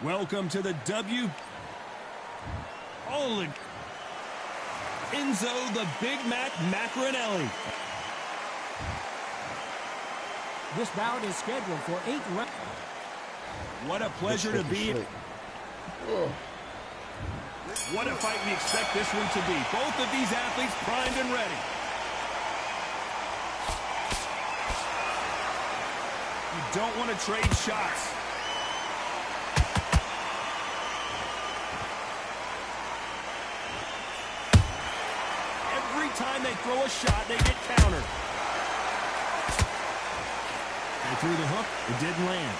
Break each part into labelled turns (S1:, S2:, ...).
S1: Welcome to the Holy Enzo the Big Mac Macaronelli.
S2: This bout is scheduled for 8 rounds.
S1: What a pleasure to be. What a fight we expect this one to be. Both of these athletes primed and ready. You don't want to trade shots. Every time they throw a shot, they get countered. They threw the hook. It didn't land.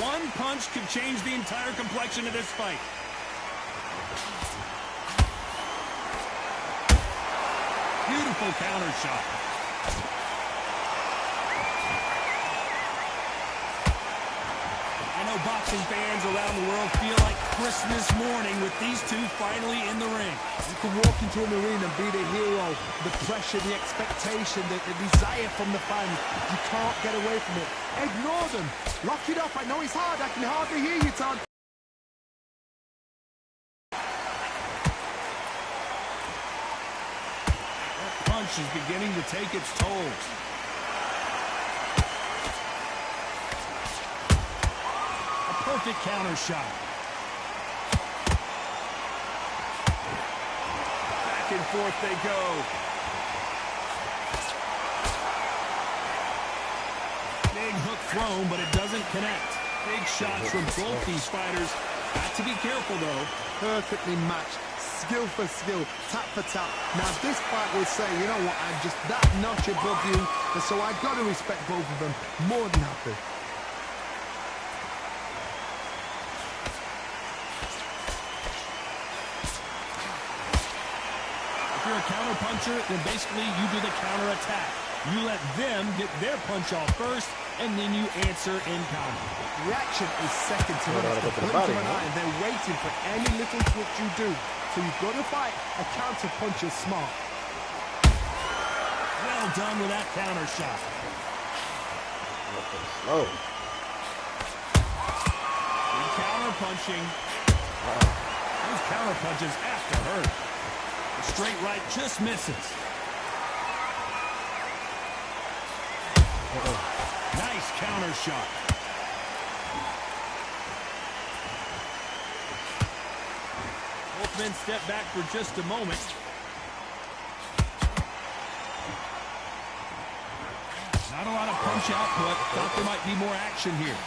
S1: One punch could change the entire complexion of this fight. Beautiful counter shot. I know boxing fans around the world feel like Christmas morning with these two finally in the ring.
S3: You can walk into an arena and be the hero. The pressure, the expectation, the desire from the fans. You can't get away from it. Ignore them. Lock it up. I know it's hard. I can hardly hear you, Todd.
S1: That punch is beginning to take its toll. A perfect counter shot. Back and forth they go. Big hook thrown, but it doesn't connect. Big shots from both these fighters. Got to be careful, though.
S3: Perfectly matched. Skill for skill. Tap for tap. Now, this fight will say, you know what, I'm just that notch above you, and so I've got to respect both of them. More than happy.
S1: If you're a counter puncher, then basically you do the counter attack. You let them get their punch off first, and then you answer in counter.
S3: Reaction is second to none. It's the blink of an eye, and they're waiting for any little twitch you do. So you've got to fight a counter puncher smart.
S1: Well done with that counter shot.
S4: Slow.
S1: Good counter punching. Those counter punches have to hurt. The straight right just misses. Nice counter shot. Both men step back for just a moment. Not a lot of punch output. Thought there might be more action here.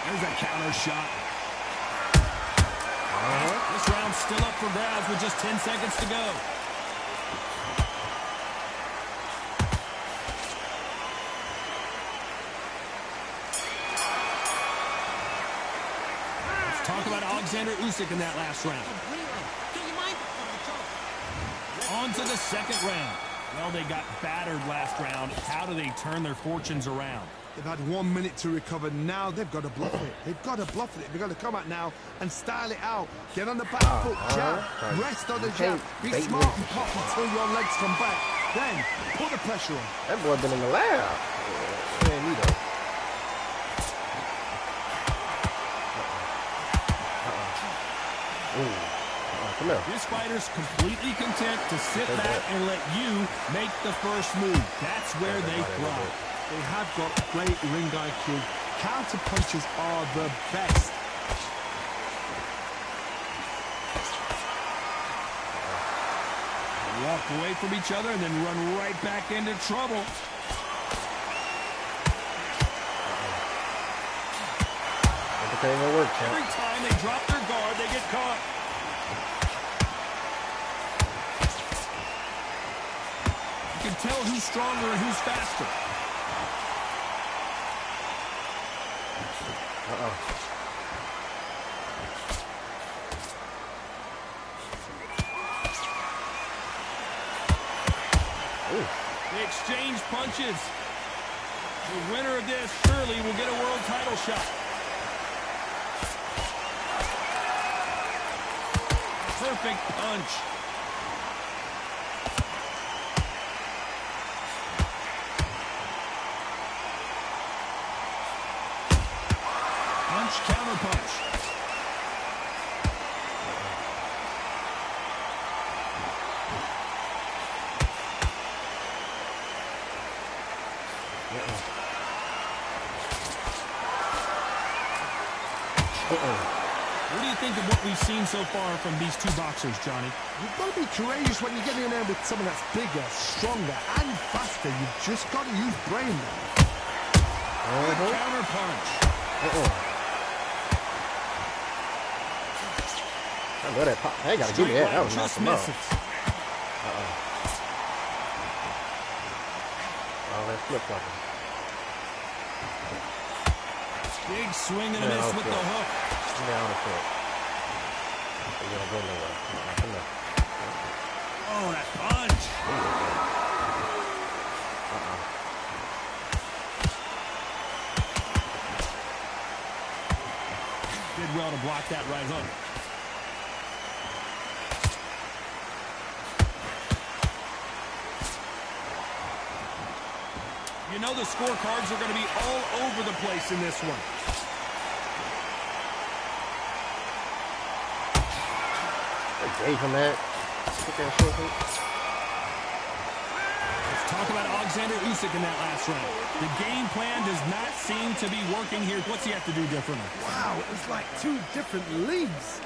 S1: There's a counter shot. This round's still up for grabs with just 10 seconds to go. Talk about Alexander Usyk in that last round. On to the second round. Well, they got battered last round. How do they turn their fortunes around?
S3: They've had 1 minute to recover. Now they've got to bluff it. They've got to bluff it. They've got to come out now and style it out. Get on the back foot, jab, rest on the jab. Be smart and pop until your legs come back. Then put the pressure on.
S4: That boy been in the lab. Man, you know. Come here.
S1: This fighter's completely content to sit back and let you make the first move. That's where they thrive.
S3: They have got great ring IQ. Counter punches are the best.
S1: Walk away from each other and then run right back into trouble. Every time they drop their guard, they get caught. You can tell who's stronger and who's faster. They exchange punches. The winner of this surely will get a world title shot. Perfect punch. What do you think of what we've seen so far from these two boxers, Johnny?
S3: You've got to be courageous when you're getting in there with someone that's bigger, stronger, and faster. You've just got to use brain.
S1: Good counter punch.
S4: I know that pop. I ain't got to give me that. That was
S1: just
S4: knocked him out.
S1: misses.
S4: Oh, that's flip-flopping.
S1: Big swing and a miss with the hook.
S4: Down the foot. You're going to go nowhere. Come on.
S1: Oh, that punch. Did well to block that right hook. You know the scorecards are going to be all over the place in this one.
S4: Gave him that.
S1: Let's talk about Alexander Usyk in that last round. The game plan does not seem to be working here. What's he have to do differently?
S3: Wow, it's like two different leagues.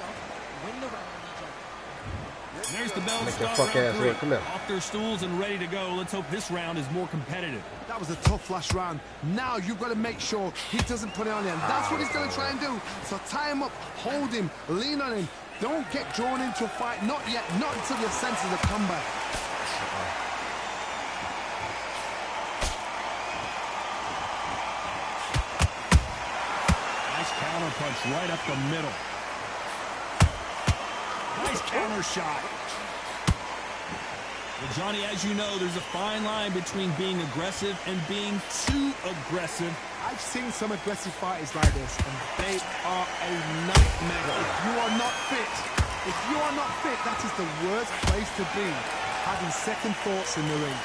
S1: There's the bell.
S4: Make that
S1: Start
S4: fuck ass
S1: round 3.
S4: look. Come here.
S1: Off their stools and ready to go. Let's hope this round is more competitive.
S3: That was a tough last round. Now you've got to make sure he doesn't put it on you. And that's what he's going to try and do. So tie him up, hold him, lean on him. Don't get drawn into a fight. Not yet. Not until your senses have come back.
S1: Nice counter punch right up the middle. Nice counter shot. Well, Johnny, as you know, there's a fine line between being aggressive and being too aggressive.
S3: I've seen some aggressive fighters like this, and they are a nightmare. If you are not fit, that is the worst place to be, having second thoughts in the ring.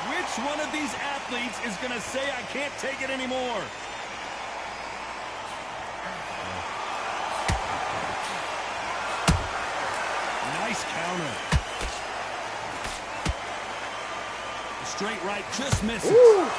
S1: Which one of these athletes is going to say, I can't take it anymore? Nice counter. The straight right just misses.
S4: Ooh.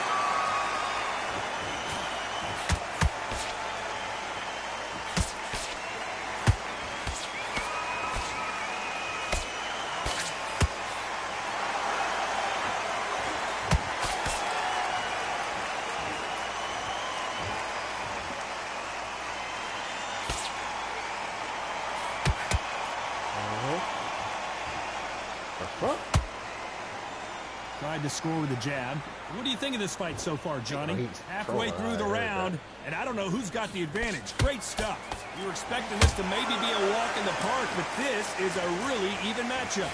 S1: Tried to score with a jab. What do you think of this fight so far, Johnny? Halfway through the round, and I don't know who's got the advantage. Great stuff. You were expecting this to maybe be a walk in the park, but this is a really even matchup.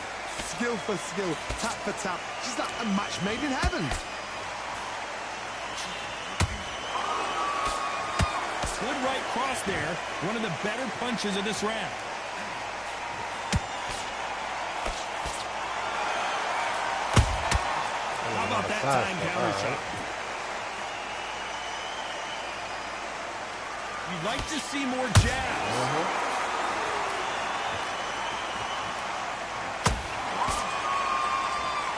S3: Skill for skill, tap for tap. Just like a match made in heaven.
S1: Good right cross there. One of the better punches of this round. How about that time counter shot? You'd like to see more jabs.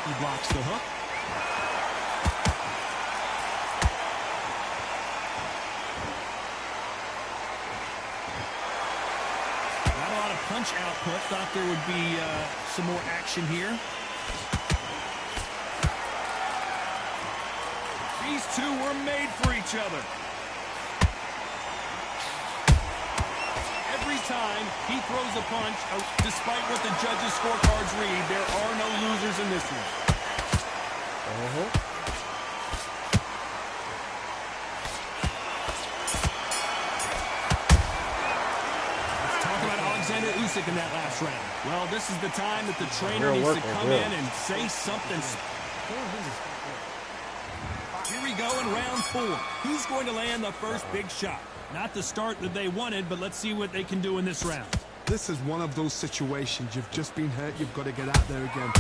S1: He blocks the hook. Not a lot of punch output. Thought there would be some more action here. These two were made for each other. Every time he throws a punch, despite what the judges' scorecards read, there are no losers in this one. Let's talk about Alexander Usyk in that last round. Well, this is the time that the trainer needs to come in and say something. Here we go in round 4. Who's going to land the first big shot? Not the start that they wanted, but let's see what they can do in this round.
S3: This is one of those situations. You've just been hurt. You've got to get out there again.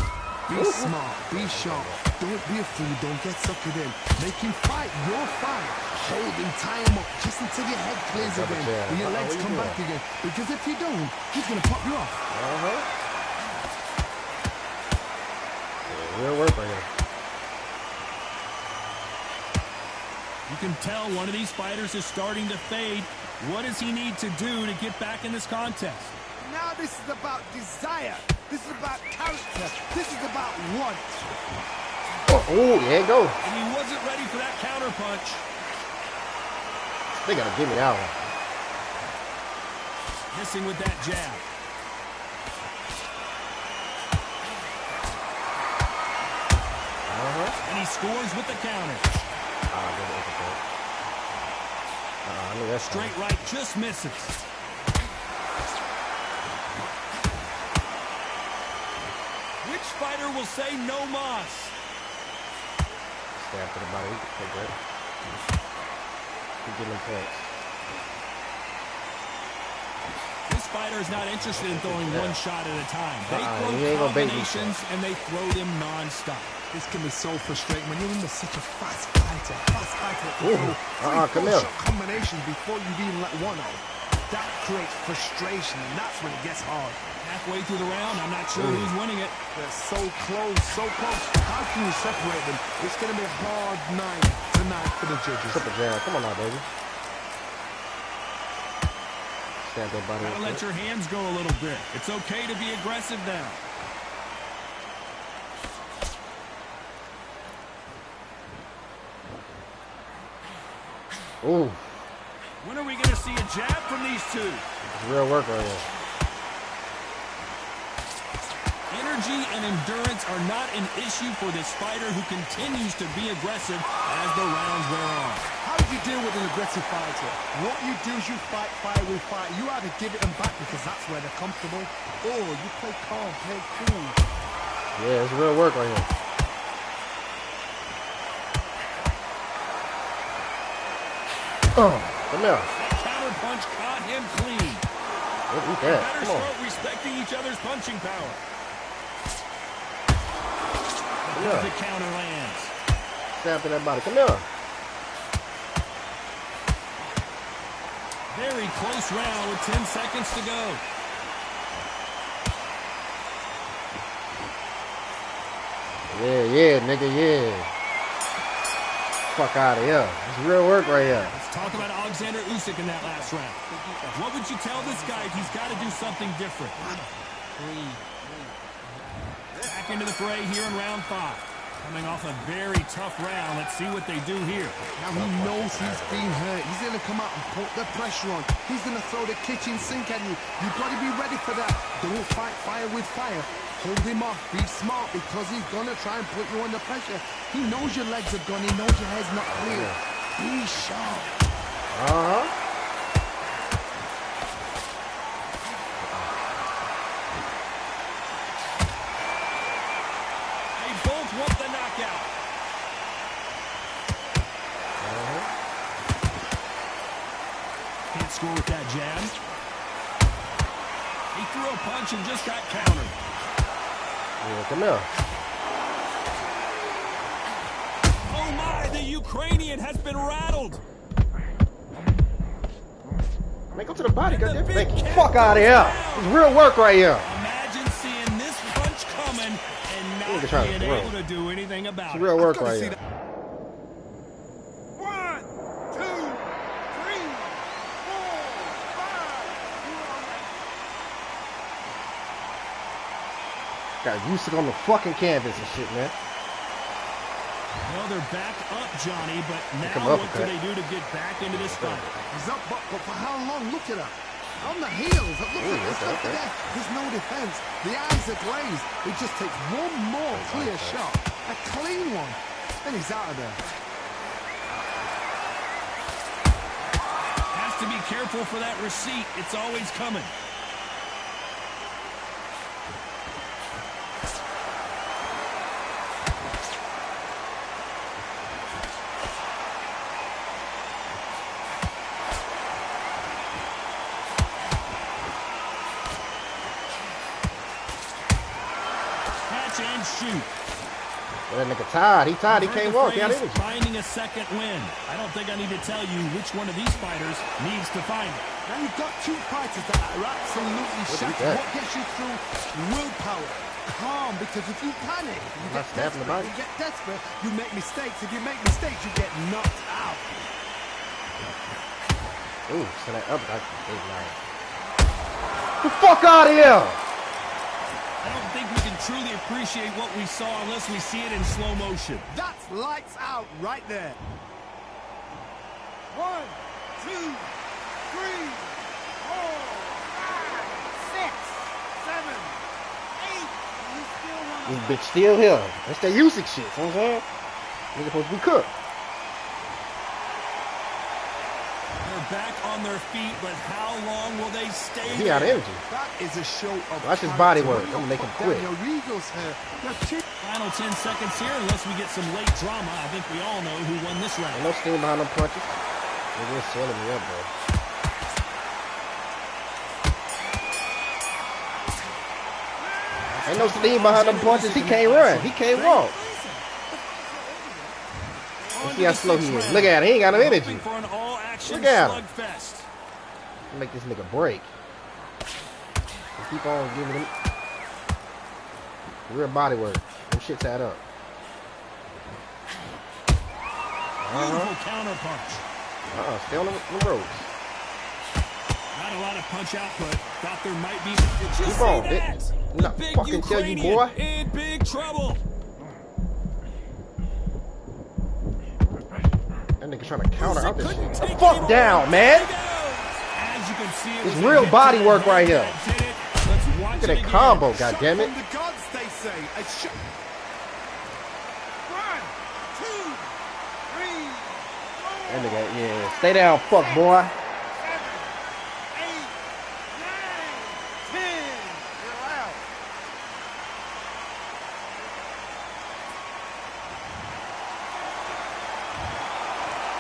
S3: Be smart. Be sharp. Don't be a fool. Don't get suckered in. Make him fight your fight. Hold him, tie him up, just until your head clears again and your legs come back again. Because if you don't, he's going to pop you off.
S4: Real work right here.
S1: You can tell one of these fighters is starting to fade. What does he need to do to get back in this contest?
S3: Now this is about desire. This is about character. This is about want.
S4: Oh, there you go.
S1: And he wasn't ready for that counter punch.
S4: They gotta give me that one.
S1: Missing with that jab. And he scores with the counter.
S4: I knew that
S1: straight right just misses. Which fighter will say no mas?
S4: Stab to the body. We can take that. Keep getting points.
S1: This fighter is not interested in throwing one shot at a time. They throw combinations and they throw them non-stop.
S3: This can be so frustrating when you're in such a fast fighter. Come here. Combinations before you even let one out. That creates frustration, and that's when it gets hard.
S1: Halfway through the round, I'm not sure who's winning it.
S3: They're so close, so close. How can you separate them? It's going to be a hard night tonight for the judges.
S4: Triple jab. Come on now, baby. Stab that body.
S1: Gotta let your hands go a little bit. It's okay to be aggressive now.
S4: Ooh.
S1: When are we going to see a jab from these two?
S4: It's real work right here.
S1: Energy and endurance are not an issue for this fighter who continues to be aggressive as the rounds wear on.
S3: How do you deal with an aggressive fighter? What you do is you fight fire with fire. You either give it them back because that's where they're comfortable, or you play calm, play cool.
S4: Yeah, it's real work right here. Oh, come here.
S1: That counter punch caught him clean.
S4: Eat that.
S1: Better
S4: Come on.
S1: start respecting each other's punching power.
S4: Yeah.
S1: The counter lands.
S4: Stab to that body. Come here.
S1: Very close round with 10 seconds to go.
S4: Yeah, nigga, yeah. Fuck out of here. It's real work right here.
S1: Let's talk about Alexander Usyk in that last round. What would you tell this guy if he's got to do something different? Back into the fray here in round 5. Coming off a very tough round. Let's see what they do here.
S3: Now he knows he's been hurt. He's going to come out and put the pressure on. He's going to throw the kitchen sink at you. You've got to be ready for that. Don't fight fire with fire. Hold him off. Be smart because he's going to try and put you under pressure. He knows your legs are gone. He knows your head's not clear. Be sharp.
S1: They both want the knockout. Can't score with that jab. He threw a punch and just got countered.
S4: Yeah, come here.
S1: Oh my, the Ukrainian has been rattled.
S4: Man, go to the body, goddamn. Thank you. Fuck out of here. It's real work right here.
S1: Imagine seeing this punch coming and not being able to do anything about it.
S4: It's real work right here.
S3: 1, 2, 3, 4, 5.
S4: Got Usyk on the fucking canvas and shit, man.
S1: Well, they're back up, Johnny, but now what do they do to get back into this fight?
S3: He's up, but for how long? Look at her. On the heels. Look at this. There's no defense. The eyes are glazed. It just takes one more clear shot. A clean one. Then he's out of there.
S1: Has to be careful for that receipt. It's always coming. And shoot.
S4: Well, that nigga tired. He tired. He can't walk. Yeah,
S1: finding a second win. I don't think I need to tell you which one of these fighters needs to find it.
S3: Now you've got two fighters that are absolutely shattered. What gets you through? Willpower. calm, because if you panic, you
S4: Not snapping the body.
S3: you get desperate, you make mistakes. If you make mistakes, you get knocked out.
S4: Ooh, so that up, that's big line. The fuck out of here!
S1: I don't think we can truly appreciate what we saw unless we see it in slow motion.
S3: That's lights out right there. 1, 2, 3, 4, 5, 6, 7, 8. You still want
S4: This bitch still here. That's that usage shit, you know what I'm saying? Nigga supposed to be cooked.
S1: They're back on their feet, but how long will they stay
S4: He out of
S1: there?
S4: energy.
S3: That is a show of
S4: Watch his body
S3: character.
S4: work. I'm gonna make him quit.
S3: Your Eagles here.
S1: Final 10 seconds here, unless we get some late drama. I think we all know who won this round.
S4: Ain't no steam behind them punches. They're just swelling me up, bro. Ain't no steam behind them punches. He can't run. He can't walk. Let's see how slow he is. Look at him. He ain't got no energy. Look at him. Make this nigga break. And keep on giving him real body work. Them shits add up.
S1: Beautiful counter punch.
S4: Stay on the ropes.
S1: Not a lot of punch output. Thought there might be.
S4: Keep on. I'm not fucking tell you, boy.
S1: In big trouble.
S4: That nigga trying to counter out this shit. The fuck down, man.
S1: As you can see,
S4: It's real body work right here. Look at that combo, goddammit.
S3: From the gods, they say. A shot. 1, 2, 3, 4.
S4: That nigga, yeah. Stay down, fuck boy.
S3: 7, 8, 9, 10. You're out.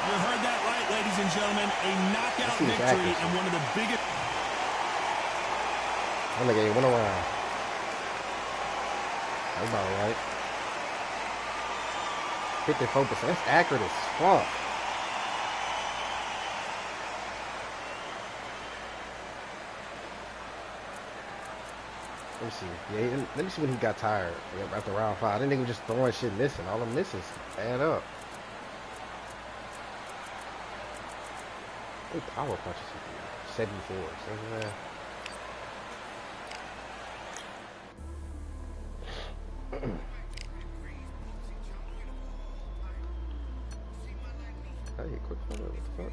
S1: You heard that right, ladies and gentlemen. A knockout
S4: see his
S1: victory
S4: accuracy.
S1: and one of the biggest.
S4: That nigga ain't went around. That's about right. 54%. That's accurate as fuck. Let me see. Yeah, let me see when he got tired. Yep, after round 5. That nigga was just throwing shit missing. All the misses add up. What power punches he do? 74. So, hey, quick photo. What the fuck?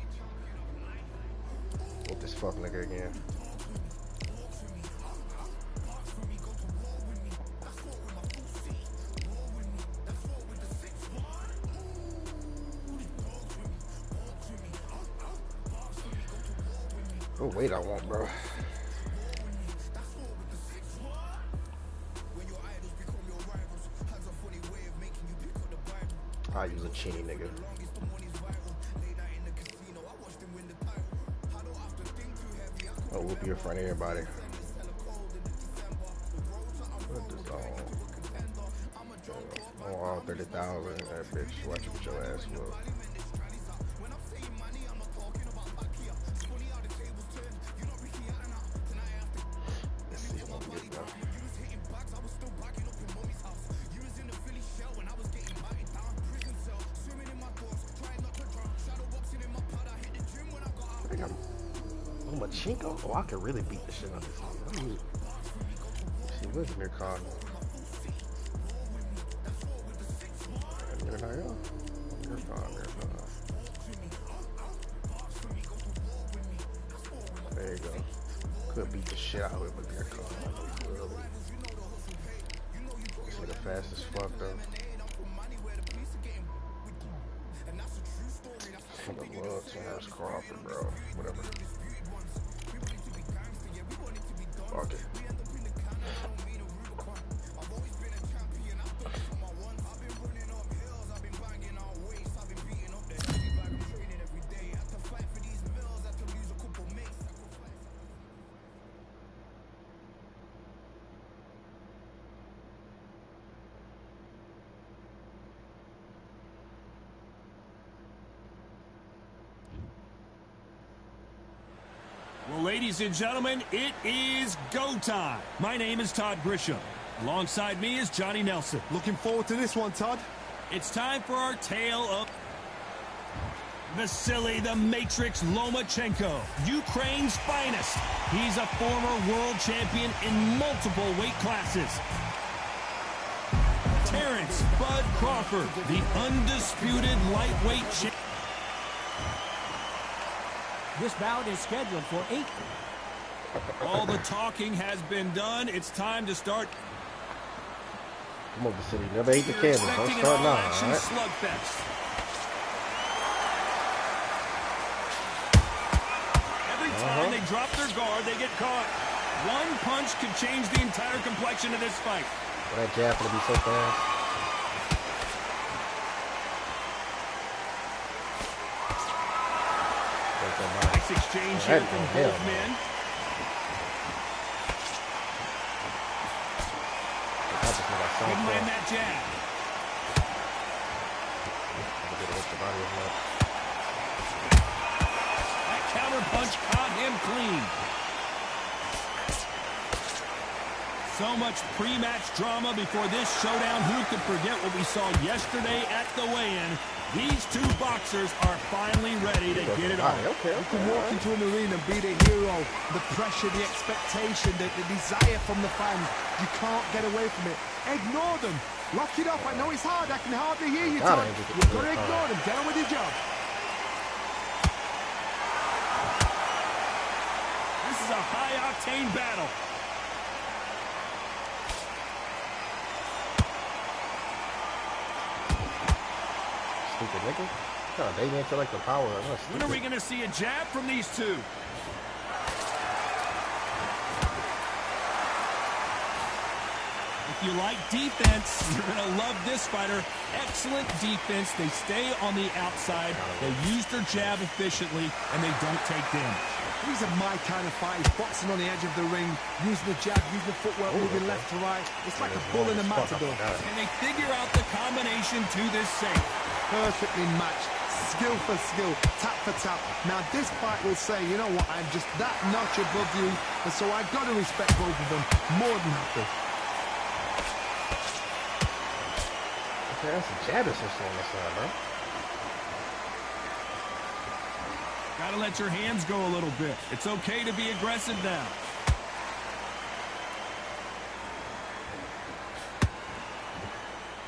S4: Whoop this fuck nigga again. Oh, wait, I want, bro. I use a chinny nigga. I'll whoop you in front of everybody. Put this on. Oh, all 30,000. That bitch. Watch you get your ass whooped. Let's see what we get now. I got Machinko. Oh, I could really beat the shit out of this nigga. See what's in your car. There you go. Could beat the shit out of it, but they're car. This nigga fast as fuck though. I love Terrence Crawford, bro. Whatever. Fuck it.
S1: Well, ladies and gentlemen, it is go time. My name is Todd Grisham. Alongside me is Johnny Nelson.
S3: Looking forward to this one, Todd.
S1: It's time for our tale of Vasily the Matrix Lomachenko, Ukraine's finest. He's a former world champion in multiple weight classes. Terrence Bud Crawford, the undisputed lightweight champion.
S2: This bout is scheduled for 8.
S1: All the talking has been done. It's time to start.
S4: Come on, Vasily. Never hate the canvas. Don't start now, all right?
S1: Slugfest. Every time they drop their guard, they get caught. One punch could change the entire complexion of this fight.
S4: Well, that jab gonna be so fast.
S1: Nice exchange here from both men. Couldn't land that jab. That counter punch caught him clean. So much pre-match drama before this showdown. Who could forget what we saw yesterday at the weigh-in? These two boxers are finally ready to get it on.
S3: You can walk into an arena and be the hero. The pressure, the expectation, the desire from the fans. You can't get away from it. Ignore them. Lock it up. I know it's hard. I can hardly hear you, Todd. You've got to ignore them. Get on with your job.
S1: This is a high-octane battle.
S4: Stupid nigga. God, they didn't feel like the power of us.
S1: When are we going to see a jab from these two? If you like defense, you're going to love this fighter. Excellent defense. They stay on the outside. They use their jab efficiently, and they don't take damage.
S3: These are my kind of fights. Boxing on the edge of the ring, using the jab, using the footwork, moving left to right. It's like a bull in a matador.
S1: And they figure out the combination to this safe.
S3: Perfectly matched, skill for skill, tap for tap. Now this fight will say, you know what, I'm just that notch above you, and so I've got to respect both of them more than happy.
S4: Okay, that's a jab assist on this side, bro.
S1: Gotta let your hands go a little bit. It's okay to be aggressive now.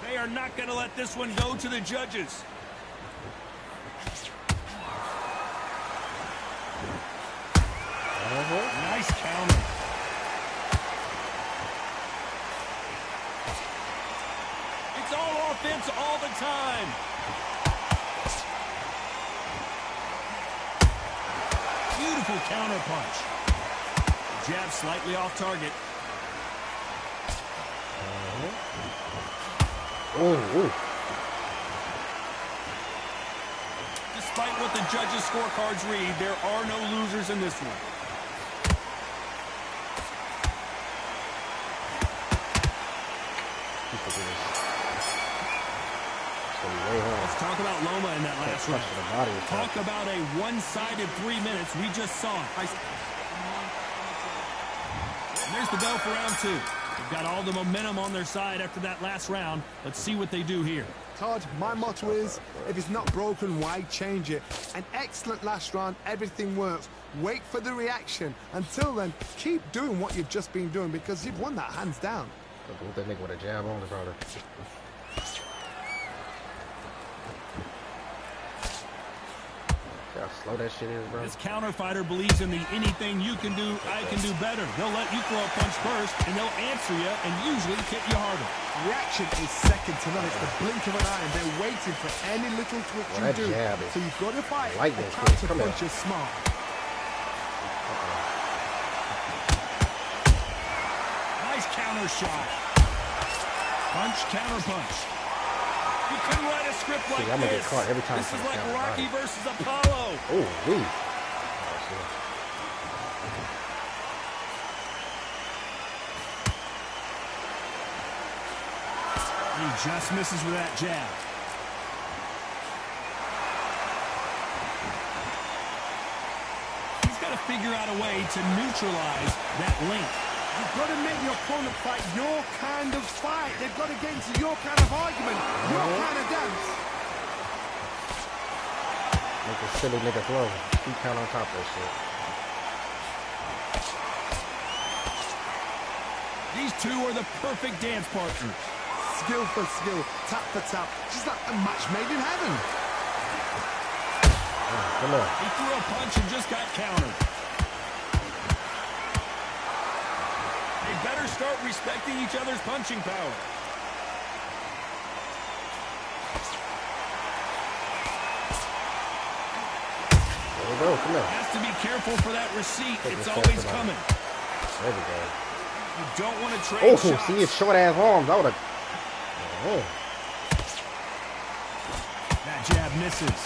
S1: They are not going to let this one go to the judges. Nice counter. It's all offense all the time. Beautiful counter punch. Jab slightly off target. Despite what the judges' scorecards read, there are no losers in this one. Let's talk about Loma in that last round. Talk about a one-sided 3 minutes. We just saw it. And there's the bell for round 2. They've got all the momentum on their side after that last round. Let's see what they do here.
S3: Todd, my motto is, if it's not broken, why change it? An excellent last round, everything works. Wait for the reaction. Until then, keep doing what you've just been doing because you've won that hands down.
S4: Look at that nigga with a jab on the brother. Slow that shit is, bro.
S1: This counter fighter believes in the anything you can do, I can do better. They'll let you throw a punch first, and they'll answer you and usually hit you harder.
S3: Reaction is second to none. It's the blink of an eye, and they're waiting for any little twitch you do. So you've got to fight. A counter punch is smart.
S1: Nice counter shot. Punch, counter punch. You couldn't write a script like
S4: I'm gonna
S1: this.
S4: Get caught every time
S1: This is like Rocky versus Apollo.
S4: Oh, wee.
S1: He just misses with that jab. He's got to figure out a way to neutralize that link. You
S3: You've got to make your opponent fight your kind of fight. They've got to get into your kind of argument, your kind of dance.
S4: Make a silly nigga throw. Keep count on top of that shit.
S1: These two are the perfect dance partners.
S3: Skill for skill, tap for tap. Just like a match made in heaven.
S4: Come on.
S1: He threw a punch and just got countered. They better start respecting each other's punching power.
S4: There we go. Come on.
S1: Has to be careful for that receipt. It's always coming.
S4: There we go.
S1: You don't want to trade shots.
S4: See his short ass arms. I would have.
S1: That jab misses.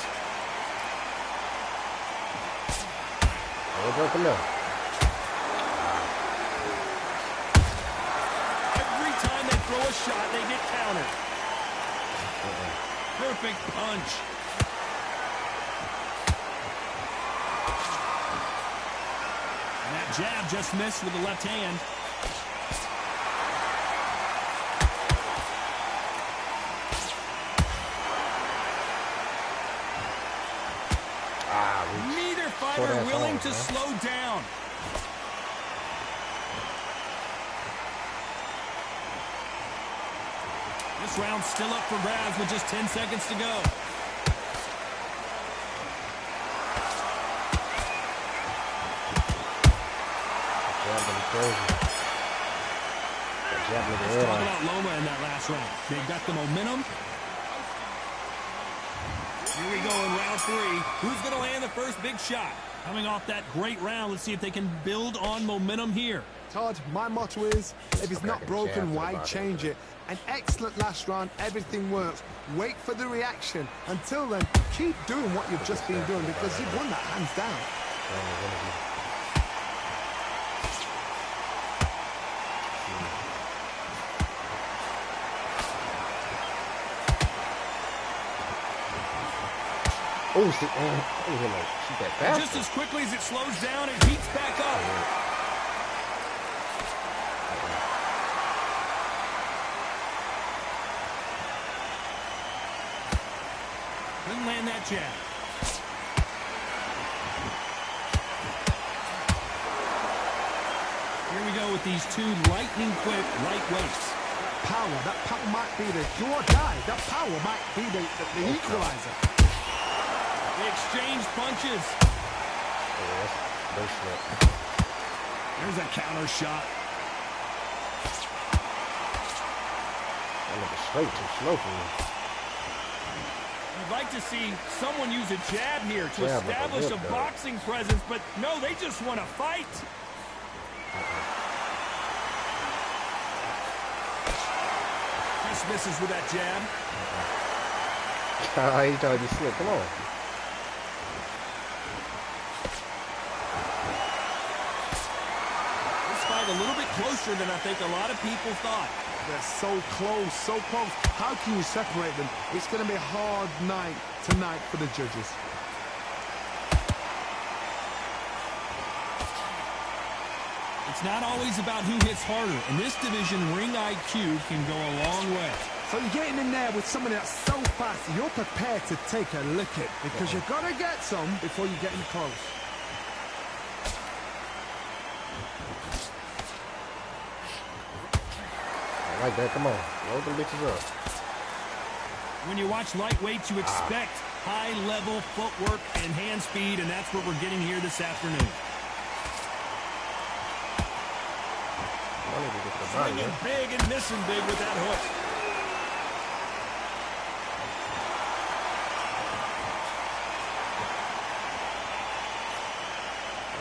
S4: There we go. Come on.
S1: Every time they throw a shot, they get countered. Perfect punch. And that jab just missed with the left hand. Neither fighter willing to slow down. This round's still up for grabs with just 10 seconds to go. Let's talk about Loma in that last round. They've got the momentum. Here we go in round 3. Who's going to land the first big shot? Coming off that great round, let's see if they can build on momentum here.
S3: Todd, my motto is, if it's not broken, why change it? An excellent last round, everything works. Wait for the reaction. Until then, keep doing what you've just been doing because you've won that hands down.
S4: Oh, see, shoot that fast.
S1: Just as quickly as it slows down, it heats back up. Couldn't land that jab. Here we go with these two lightning-quick lightweights.
S3: That power might be the do or die. That power might be the equalizer.
S1: They exchange punches. There's a counter shot.
S4: Straight too slow for me.
S1: You'd like to see someone use a jab here to establish a boxing presence, but no, they just want to fight. Just misses with that jab.
S4: He's trying to be slick. Come on.
S1: This fight a little bit closer than I think a lot of people thought.
S3: They're so close, so close. How can you separate them? It's going to be a hard night tonight for the judges.
S1: It's not always about who hits harder. In this division, ring IQ can go a long way.
S3: So you're getting in there with somebody that's so fast, you're prepared to take a lick it because you've got to get some before you get in close.
S4: I like that. Come on. Load them bitches up.
S1: When you watch lightweights, you expect high-level footwork and hand speed, and that's what we're getting here this afternoon. Swinging big and missing big with that hook.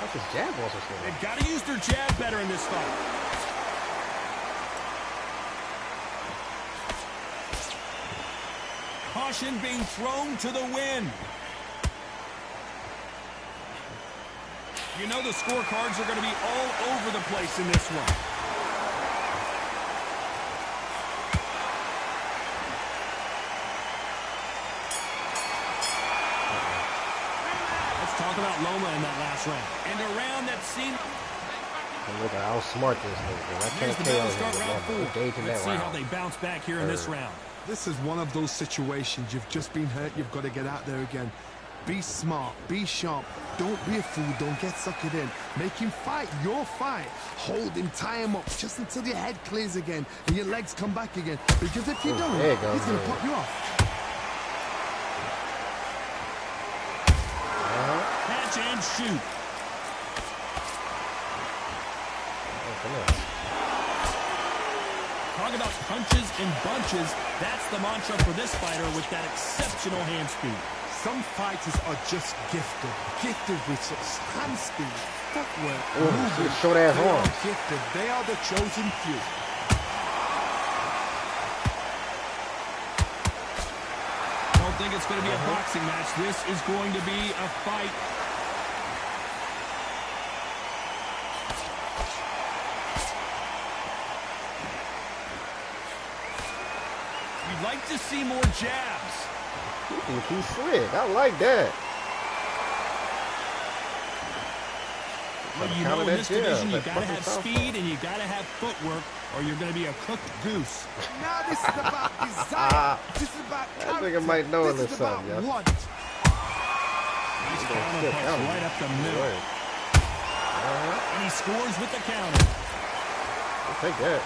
S4: That's his jab also still.
S1: They've got to use their jab better in this fight. Caution being thrown to the wind. You know the scorecards are going to be all over the place in this one. Let's talk about Loma in that last round. And a round that seemed...
S4: Look, I'll outsmart this nigga. I can't KO him.
S1: Let's see how they bounce back here in this round.
S3: This is one of those situations. You've just been hurt. You've got to get out there again. Be smart. Be sharp. Don't be a fool. Don't get suckered in. Make him fight your fight. Hold him. Tie him up just until your head clears again and your legs come back again. Because if you don't, he's going to pop you off.
S1: Catch and shoot. Talk about punches and bunches. That's the mantra for this fighter with that exceptional hand speed.
S3: Some fighters are just gifted with such hand speed, footwork, movement.
S4: Short ass
S3: They
S4: arm.
S3: are gifted. They are the chosen few.
S1: I don't think it's going to be a boxing match. This is going to be a fight. You'd like to see more jabs.
S4: He's slick. I like that.
S1: Well, you know, in this division, you got to have speed and you got to have footwork, or you're going to be a cooked goose.
S3: Now this is about desire. This is about character.
S4: I think I might know
S3: this
S4: this
S3: is about
S4: something,
S3: want.
S1: He's counter punch right up the middle. And he scores with the counter.
S4: I'll take that.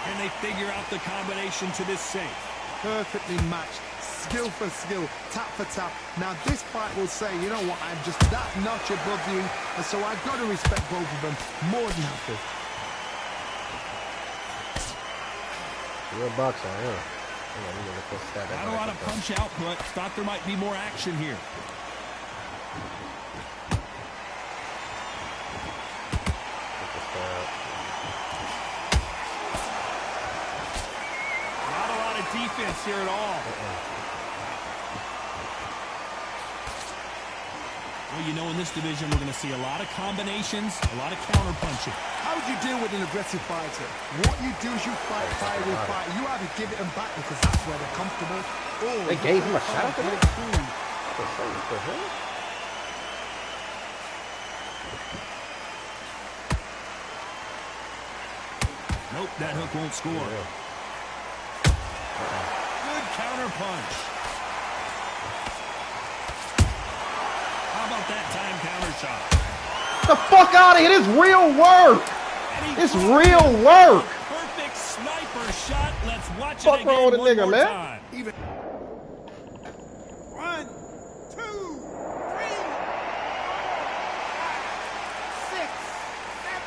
S1: And they figure out the combination to this safe.
S3: Perfectly matched. Skill for skill, tap for tap. Now this fight will say, you know what, I'm just that notch above you, and so I've got to respect both of them more than happy.
S4: You're a boxer, yeah.
S1: Not a lot of punch output. Thought there might be more action here. Not a lot of defense here at all. Well, you know, in this division, we're going to see a lot of combinations, a lot of counter punching.
S3: How would you deal with an aggressive fighter? What you do is you fight fire with fire. You either give it them back because that's where they're comfortable, or
S4: they gave him a shot for that?
S1: Nope, that hook won't score. Good counter punch. How about that time counter shot?
S4: The fuck out of here! This real work. It's real work.
S1: Perfect sniper shot. Let's watch
S4: Fuck
S1: it again
S4: wrong with a
S1: one
S4: nigga,
S1: more
S4: man?
S1: time.
S3: even 1, 2, 3, 4, 5, 6, 7,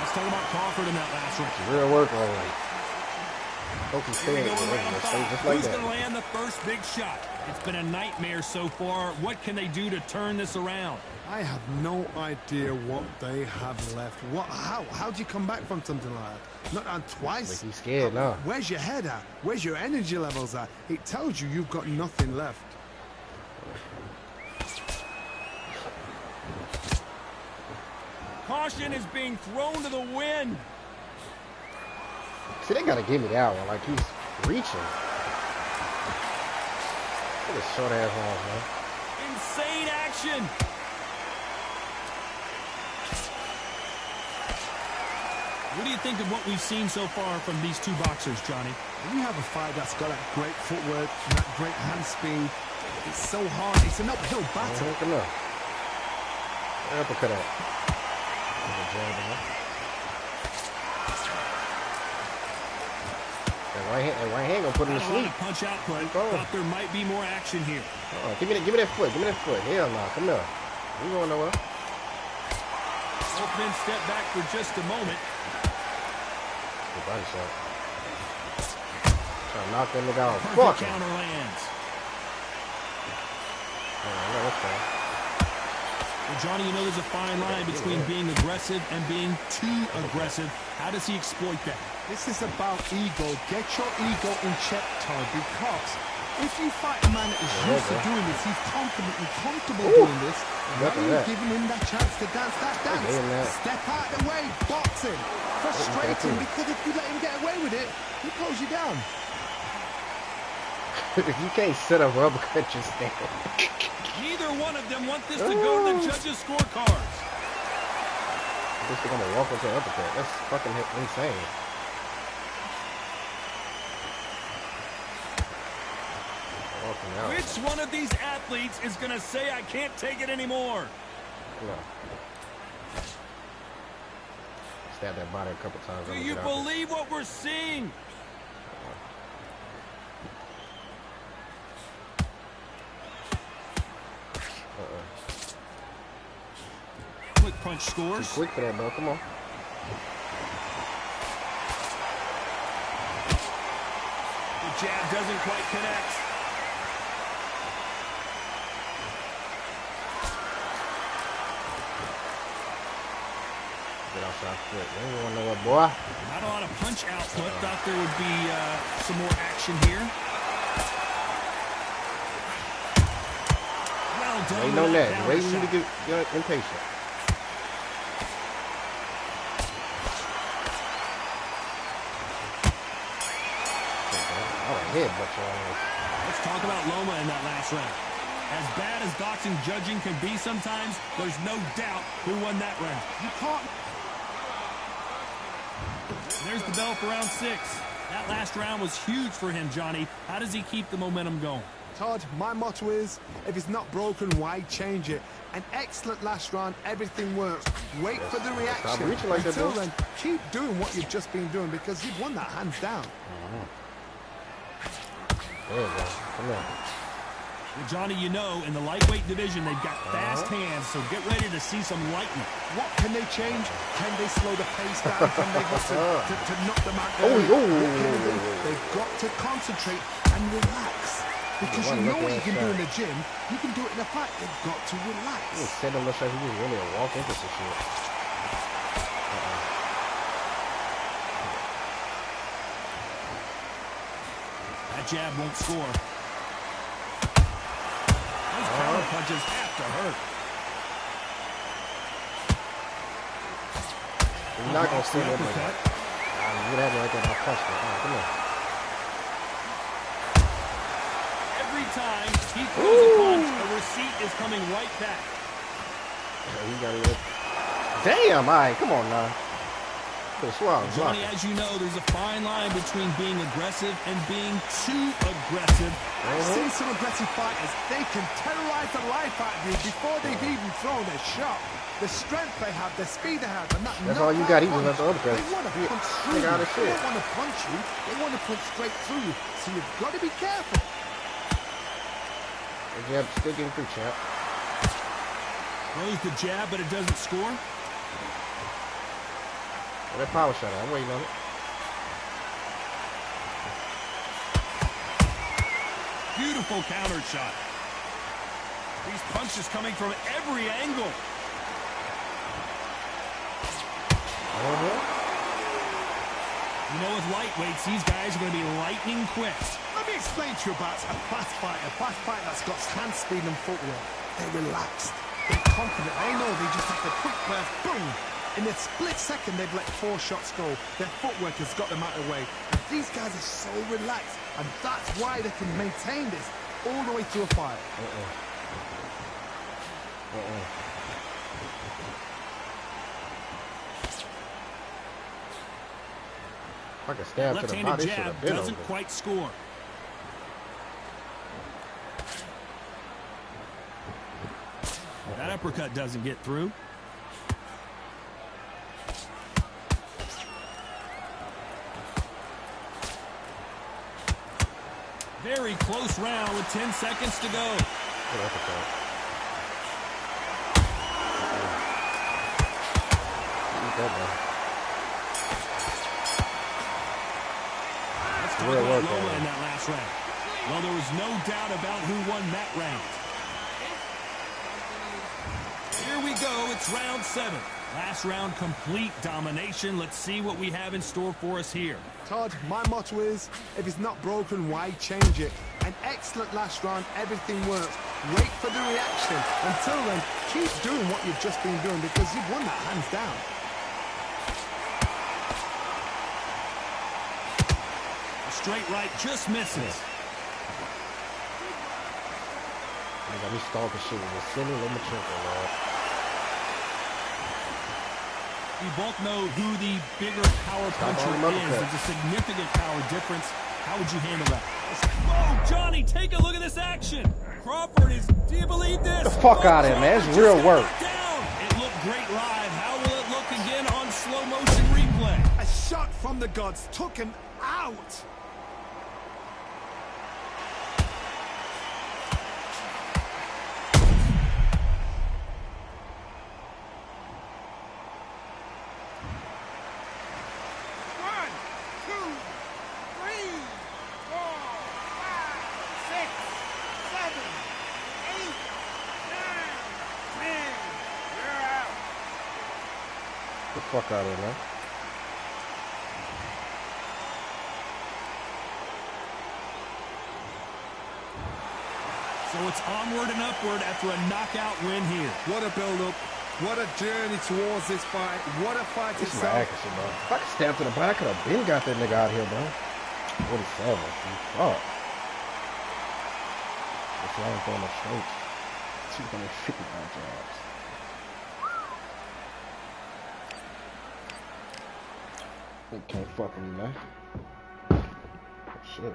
S1: Let's talk about Crawford in that last one.
S4: It's real work, all right. Hope he's staying just like
S1: Who's
S4: that.
S1: going to land the first big shot? It's been a nightmare so far. What can they do to turn this around?
S3: I have no idea what they have left. How do you come back from something like that? Not on twice.
S4: Like he's scared now.
S3: Where's your head at? Where's your energy levels at? It tells you you've got nothing left.
S1: Caution is being thrown to the wind.
S4: See, they gotta give me that one. Like he's reaching. Look at his short ass arms, man.
S1: Insane action. What do you think of what we've seen so far from these two boxers, Johnny?
S3: When you have a fight that's got that great footwork, that great hand speed, it's so hard. It's an uphill battle.
S4: Come on. Uppercut out. That right hand gonna put him to sleep.
S1: Punch output. Thought there might be more action here.
S4: Give me that foot. Give me that foot. Hell no. Come here. We going nowhere.
S1: Both men step back for just a moment.
S4: Good body shot. Trying to knock that nigga out. Fuck him.
S1: Counter lands.
S4: No, that's fine.
S1: Well, Johnny, you know there's a fine line between being aggressive and being too aggressive. How does he exploit that?
S3: This is about ego. Get your ego in check, Todd, because If you fight a man that is used to doing this, he's confident and comfortable doing this, why are you giving him that chance to dance that dance? Step out of the way, boxing. Frustrating because if you let him get away with it, he pulls you down.
S4: If you can't set up rubber cut your stand.
S1: Neither one of them want this to go to the judges' scorecards.
S4: I guess they're gonna walk into an uppercut. That's fucking insane.
S1: Which one of these athletes is gonna say I can't take it anymore?
S4: No. Stab that body a couple times.
S1: Do you believe what we're seeing? Quick punch scores.
S4: Too quick for that, bro. Come on.
S1: The jab doesn't quite connect.
S4: Get outside foot. You don't want to know what, boy.
S1: Not a lot of punch output. Thought there would be some more action here. Well done.
S4: Waiting on that. Waiting you to get impatient.
S1: Let's talk about Loma in that last round. As bad as boxing judging can be sometimes, there's no doubt who won that round.
S3: You can't.
S1: There's the bell for round 6. That last round was huge for him, Johnny. How does he keep the momentum going?
S3: Todd, my motto is, if it's not broken, why change it? An excellent last round, everything works. Wait for the reaction. Until then, keep doing what you've just been doing because you've won that hands down.
S4: There you go. Come on.
S1: Well, Johnny, you know, in the lightweight division, they've got fast hands, so get ready to see some lightning.
S3: What can they change? Can they slow the pace down? Can they go to knock them out? They've got to concentrate and relax. Because you know what you can do in the gym, you can do it in a fight. They've got to relax.
S4: He said it looks like he was really a walk into some shit.
S1: That jab won't score. Those counter punches have to hurt.
S4: You're not going to see that. You would have it right there. I'll punch it. Come on.
S1: Every time he throws a punch, a receipt is coming right back.
S4: He got it. Damn, all right. Come on now.
S1: Johnny, as you know, there's a fine line between being aggressive and being too aggressive.
S3: I've seen some aggressive fighters. They can terrorize the life out of you before they've even thrown a shot. The strength they have, the speed they have, and
S4: that's all you got. He was at the other place.
S3: They want to punch through you. They don't want to punch you. They want to punch straight through you. So you've got to be careful.
S4: The jab still getting through, champ.
S1: Throws the jab, but it doesn't score.
S4: That power shot, I'm waiting on it.
S1: Beautiful counter shot. These punches coming from every angle. You know, with lightweights, these guys are going to be lightning quick.
S3: Let me explain to you about a fast fighter. A fast fighter that's got hand speed and footwork. They're relaxed. They're confident. They know they just have to quick burst, boom. In a split second, they've let 4 shots go. Their footwork has got them out of the way. And these guys are so relaxed, and that's why they can maintain this all the way through a fight.
S4: Like a stab to the body.
S1: Left-handed jab doesn't quite score. That uppercut doesn't get through. Very close round with 10 seconds to go. Let's talk about Loma in that last round. Well, there was no doubt about who won that round. Here we go. It's round 7. Last round, complete domination. Let's see what we have in store for us here.
S3: Todd, my motto is, if it's not broken, why change it? An excellent last round. Everything works. Wait for the reaction. Until then, keep doing what you've just been doing because you've won that hands down.
S1: A straight right just misses.
S4: I got me stalking shit with a silly Lomachenko, man.
S1: We both know who the bigger power puncher is. There's a significant power difference. How would you handle that? Whoa, Johnny, take a look at this action. Crawford is, do you believe this?
S4: Get the fuck out of here, man. It's real work.
S1: It looked great live. How will it look again on slow motion replay?
S3: A shot from the gods took him out.
S4: Fuck out of here, man.
S1: So it's onward and upward after a knockout win here.
S3: What a build-up. What a journey towards this fight. What a fight
S4: This is
S3: itself.
S4: my accuracy, bro. If I could stab to the back, I could have been got that nigga out here, bro. 47. Fuck. That's why I'm throwing a straight. 255 jabs. They can't fuck with me, man. Oh, shit.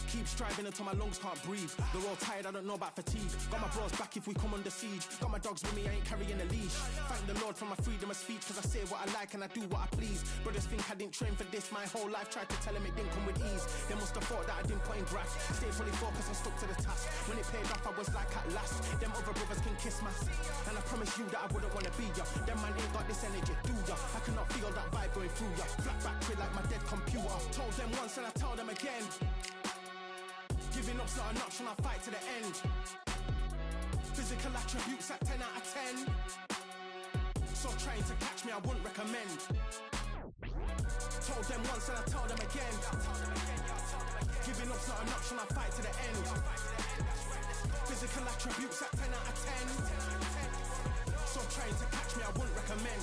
S5: Keep striving until my lungs can't breathe. They're all tired, I don't know about fatigue. Got my bros back if we come under siege. Got my dogs with me, I ain't carrying a leash. Thank the Lord for my freedom of speech, cause I say what I like and I do what I please. Brothers think I didn't train for this my whole life. Tried to tell them it didn't come with ease. They must have thought that I didn't put in graft. Stayed fully focused and stuck to the task. When it paid off, I was like at last. Them other brothers can kiss my ass. And I promise you that I wouldn't wanna be ya. Them man ain't got this energy, do ya? I cannot feel that vibe going through ya. Flat back quit like my dead computer. Told them once and I tell them again. Giving up's not an option, I'll fight to the end. Physical attributes at 10 out of 10. So trying to catch me, I wouldn't recommend. Told them once and I tell them again. Giving up's not an option, I'll fight to the end. Physical attributes at 10 out of 10. So trying to catch me, I wouldn't recommend.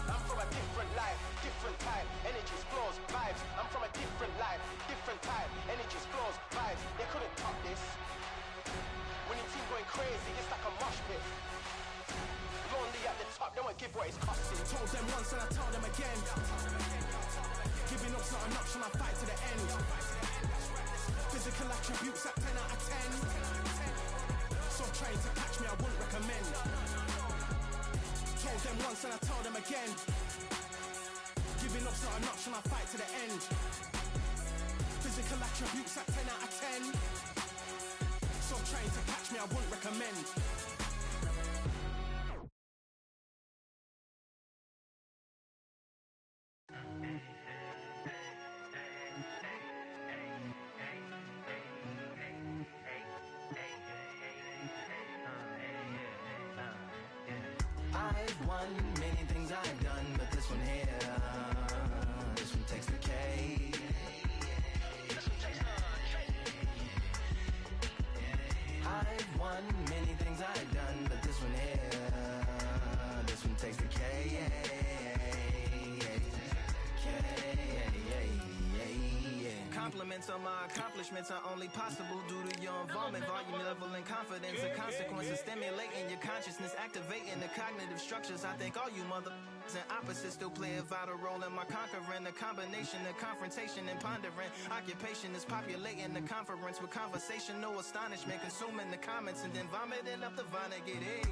S5: I'm from a different life, different type, energies, flows, vibes. I'm from a different life, different type, energies, flows, vibes. They couldn't top this. When your team going crazy, it's like a mosh pit. Lonely at the top, don't give what it's costing. Told them once and I tell them again. Giving up's not an option, I fight to the end. Physical attributes at 10 out of 10. So trying to catch me, I wouldn't recommend. Told them once and I tell them again. Giving up's not an option, I fight to the end. Physical attributes at 10 out of 10. So trying to catch me, I wouldn't recommend. I've won many things I've done, but this one here, this one takes the cake. I've won many things I've done, but this one here, this one takes the cake. Compliments on my accomplishments are only possible due to your involvement, volume, level, and confidence. The consequences stimulating your consciousness, activating the cognitive structures. I think all you and opposites still play a vital role in my conquering. The combination of confrontation and pondering. Occupation is populating the conference with conversation, no astonishment, consuming the comments and then vomiting up the Vonnegut.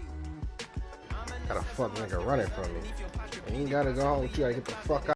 S4: Got a fuck nigga running from me. And you gotta go home, you gotta get the fuck out.